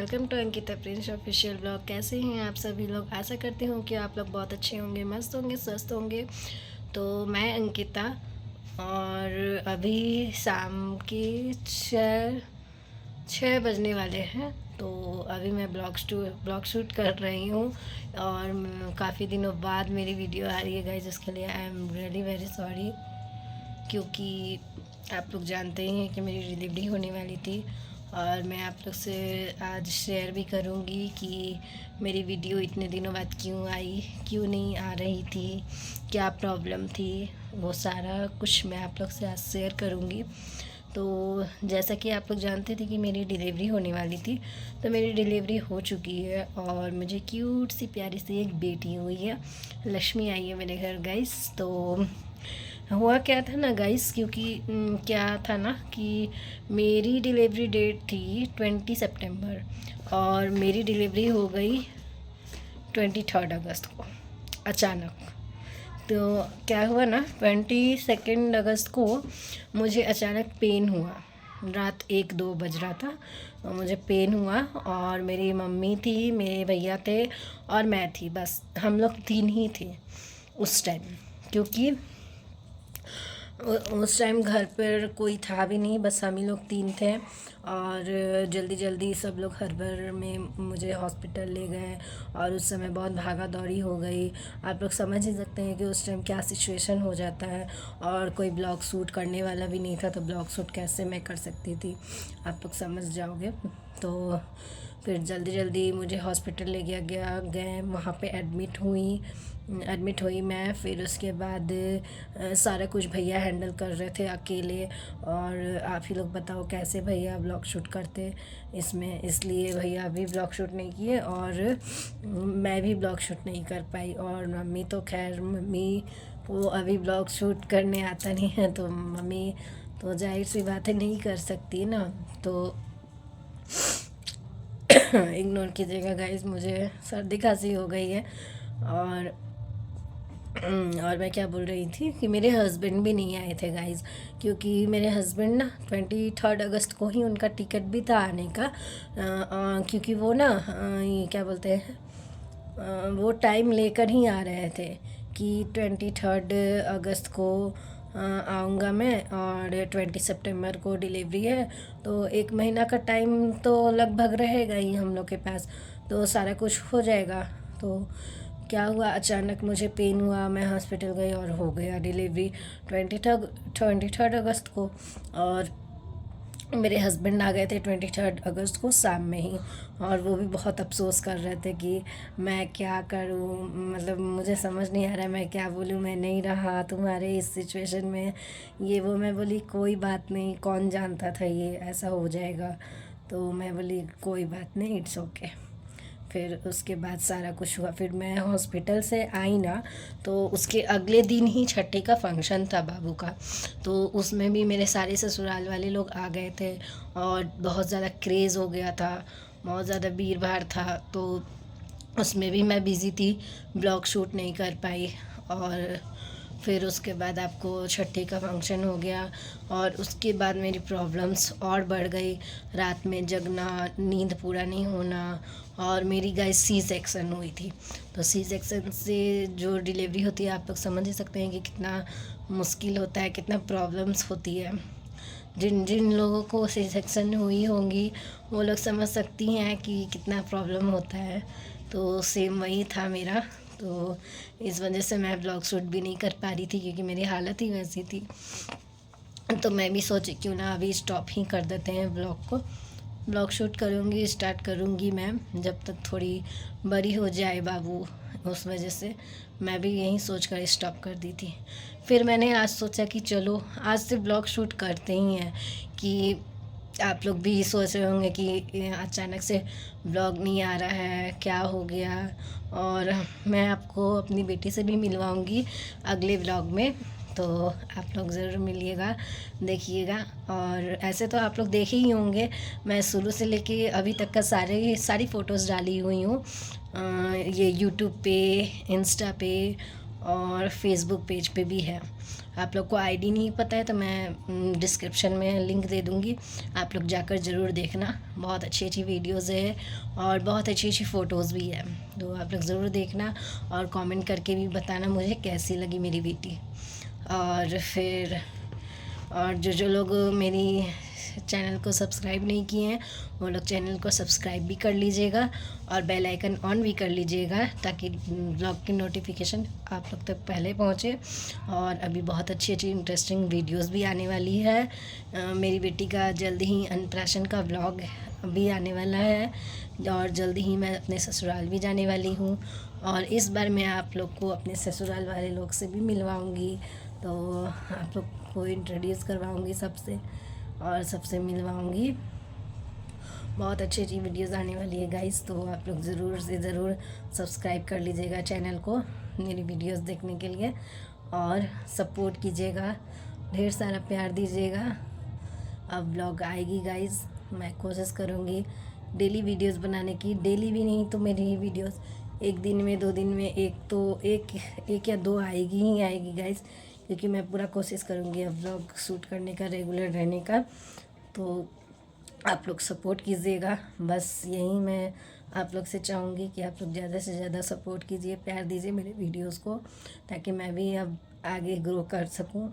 Welcome to Ankita Prince official blog. कैसे हैं आप सभी लोग? आशा करती हूँ कि आप लोग बहुत अच्छे होंगे, मस्त होंगे, स्वस्थ होंगे। तो मैं अंकिता और अभी शाम के छः बजने वाले हैं। तो अभी मैं ब्लॉग शूट कर रही हूँ और काफ़ी दिनों बाद मेरी वीडियो आ रही है गाइस, जिसके लिए I am really very sorry. क्योंकि आप लोग जानते ही हैं कि मेरी डिलीवरी होने वाली थी और मैं आप लोग से आज शेयर भी करूंगी कि मेरी वीडियो इतने दिनों बाद क्यों आई, क्यों नहीं आ रही थी, क्या प्रॉब्लम थी, वो सारा कुछ मैं आप लोग से आज शेयर करूंगी। तो जैसा कि आप लोग जानते थे कि मेरी डिलीवरी होने वाली थी, तो मेरी डिलीवरी हो चुकी है और मुझे क्यूट सी प्यारी सी एक बेटी हुई है, लक्ष्मी आई है मेरे घर गाइस। तो हुआ क्या था ना गाइस, क्योंकि क्या था ना कि मेरी डिलीवरी डेट थी 20 सितंबर और मेरी डिलीवरी हो गई 23 अगस्त को अचानक। तो क्या हुआ ना, 22 अगस्त को मुझे अचानक पेन हुआ। रात 1-2 बज रहा था और मुझे पेन हुआ और मेरी मम्मी थी, मेरे भैया थे और मैं थी। बस हम लोग 3 ही थे उस टाइम, क्योंकि उस टाइम घर पर कोई था भी नहीं, बस हम ही लोग 3 थे। और जल्दी जल्दी सब लोग हड़बड़ में मुझे हॉस्पिटल ले गए और उस समय बहुत भागा दौड़ी हो गई। आप लोग समझ ही सकते हैं कि उस टाइम क्या सिचुएशन हो जाता है और कोई ब्लॉग शूट करने वाला भी नहीं था, तो ब्लॉग शूट कैसे मैं कर सकती थी, आप लोग समझ जाओगे। तो फिर जल्दी जल्दी मुझे हॉस्पिटल ले गए, वहाँ पे एडमिट हुई मैं। फिर उसके बाद सारा कुछ भैया हैंडल कर रहे थे अकेले। और आप ही लोग बताओ कैसे भैया ब्लॉग शूट करते इसमें, इसलिए भैया अभी ब्लॉग शूट नहीं किए और मैं भी ब्लॉग शूट नहीं कर पाई। और मम्मी तो खैर, मम्मी वो अभी ब्लॉग शूट करने आता नहीं है, तो मम्मी तो जाहिर सी बातें नहीं कर सकती ना, तो इग्नोर कीजिएगा गाइस, मुझे सर्दी खांसी हो गई है। और मैं क्या बोल रही थी कि मेरे हस्बैंड भी नहीं आए थे गाइस, क्योंकि मेरे हस्बैंड ना 23 अगस्त को ही उनका टिकट भी था आने का। क्योंकि वो ना ये क्या बोलते हैं, वो टाइम लेकर ही आ रहे थे कि 23 अगस्त को आऊँगा मैं और 20 सितंबर को डिलीवरी है। तो 1 महीना का टाइम तो लगभग रहेगा ही हम लोग के पास, तो सारा कुछ हो जाएगा। तो क्या हुआ, अचानक मुझे पेन हुआ, मैं हॉस्पिटल गई और हो गया डिलीवरी 23 अगस्त को। और मेरे हस्बैंड आ गए थे 23 अगस्त को शाम में ही, और वो भी बहुत अफसोस कर रहे थे कि मैं क्या करूं, मतलब मुझे समझ नहीं आ रहा है मैं क्या बोलूं, मैं नहीं रहा तुम्हारे इस सिचुएशन में, ये वो। मैं बोली कोई बात नहीं, कौन जानता था ये ऐसा हो जाएगा। तो मैं बोली कोई बात नहीं, इट्स ओके। फिर उसके बाद सारा कुछ हुआ। फिर मैं हॉस्पिटल से आई ना, तो उसके अगले दिन ही छठे का फंक्शन था बाबू का। तो उसमें भी मेरे सारे ससुराल वाले लोग आ गए थे और बहुत ज़्यादा क्रेज़ हो गया था, बहुत ज़्यादा भीड़ भाड़ था। तो उसमें भी मैं बिज़ी थी, ब्लॉग शूट नहीं कर पाई। और फिर उसके बाद आपको छठी का फंक्शन हो गया और उसके बाद मेरी प्रॉब्लम्स और बढ़ गई। रात में जगना, नींद पूरा नहीं होना। और मेरी गाइस सी सेक्शन हुई थी, तो सी सेक्शन से जो डिलीवरी होती है आप लोग समझ ही सकते हैं कि कितना मुश्किल होता है, कितना प्रॉब्लम्स होती है। जिन जिन लोगों को सी सेक्शन हुई होंगी वो लोग समझ सकती हैं कि कितना प्रॉब्लम होता है। तो सेम वही था मेरा। तो इस वजह से मैं ब्लॉग शूट भी नहीं कर पा रही थी, क्योंकि मेरी हालत ही वैसी थी। तो मैं भी सोची क्यों ना अभी स्टॉप ही कर देते हैं ब्लॉग को। ब्लॉग शूट करूँगी, स्टार्ट करूँगी मैं जब तक थोड़ी बड़ी हो जाए बाबू, उस वजह से मैं भी यही सोच कर स्टॉप कर दी थी। फिर मैंने आज सोचा कि चलो आज से ब्लॉग शूट करते ही हैं। कि आप लोग भी सोच रहे होंगे कि अचानक से ब्लॉग नहीं आ रहा है, क्या हो गया। और मैं आपको अपनी बेटी से भी मिलवाऊंगी अगले ब्लॉग में, तो आप लोग ज़रूर मिलिएगा, देखिएगा। और ऐसे तो आप लोग देखे ही होंगे, मैं शुरू से लेके अभी तक का सारी फ़ोटोज़ डाली हुई हूँ ये यूट्यूब पे, इंस्टा पे और फेसबुक पेज पे भी है। आप लोग को आईडी नहीं पता है तो मैं डिस्क्रिप्शन में लिंक दे दूँगी, आप लोग जाकर ज़रूर देखना। बहुत अच्छी अच्छी वीडियोस है और बहुत अच्छी अच्छी फ़ोटोज़ भी है, तो आप लोग ज़रूर देखना और कमेंट करके भी बताना मुझे कैसी लगी मेरी बेटी। और फिर और जो लोग मेरी चैनल को सब्सक्राइब नहीं किए हैं वो लोग चैनल को सब्सक्राइब भी कर लीजिएगा और बेल आइकन ऑन भी कर लीजिएगा, ताकि ब्लॉग की नोटिफिकेशन आप लोग तक पहले पहुंचे। और अभी बहुत अच्छी अच्छी इंटरेस्टिंग वीडियोस भी आने वाली है। मेरी बेटी का जल्द ही अन्नप्राशन का व्लॉग भी आने वाला है और जल्द ही मैं अपने ससुराल भी जाने वाली हूँ, और इस बार मैं आप लोग को अपने ससुराल वाले लोग से भी मिलवाऊँगी, तो आप लोग को इंट्रोड्यूस करवाऊँगी सबसे और सबसे मिलवाऊँगी। बहुत अच्छी अच्छी वीडियोज़ आने वाली है गाइस, तो आप लोग ज़रूर से ज़रूर सब्सक्राइब कर लीजिएगा चैनल को मेरी वीडियोज़ देखने के लिए, और सपोर्ट कीजिएगा, ढेर सारा प्यार दीजिएगा। अब ब्लॉग आएगी गाइस, मैं कोशिश करूँगी डेली वीडियोज़ बनाने की। डेली भी नहीं तो मेरी वीडियोज़ एक दिन में 2 दिन में एक या 2 आएगी ही आएगी गाइस, क्योंकि मैं पूरा कोशिश करूँगी अब ब्लॉग शूट करने का, रेगुलर रहने का। तो आप लोग सपोर्ट कीजिएगा, बस यही मैं आप लोग से चाहूँगी कि आप लोग ज़्यादा से ज़्यादा सपोर्ट कीजिए, प्यार दीजिए मेरे वीडियोस को, ताकि मैं भी अब आगे ग्रो कर सकूँ।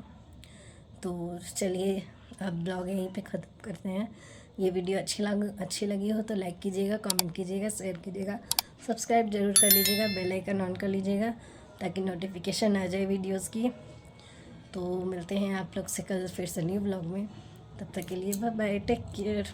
तो चलिए अब ब्लॉग यहीं पे ख़त्म करते हैं। ये वीडियो अच्छी लगी हो तो लाइक कीजिएगा, कमेंट कीजिएगा, शेयर कीजिएगा, सब्सक्राइब ज़रूर कर लीजिएगा, बेल आइकन ऑन कर लीजिएगा ताकि नोटिफिकेशन आ जाए वीडियोज़ की। तो मिलते हैं आप लोग से कल फिर से न्यू ब्लॉग में, तब तक के लिए बाय बाय, टेक केयर।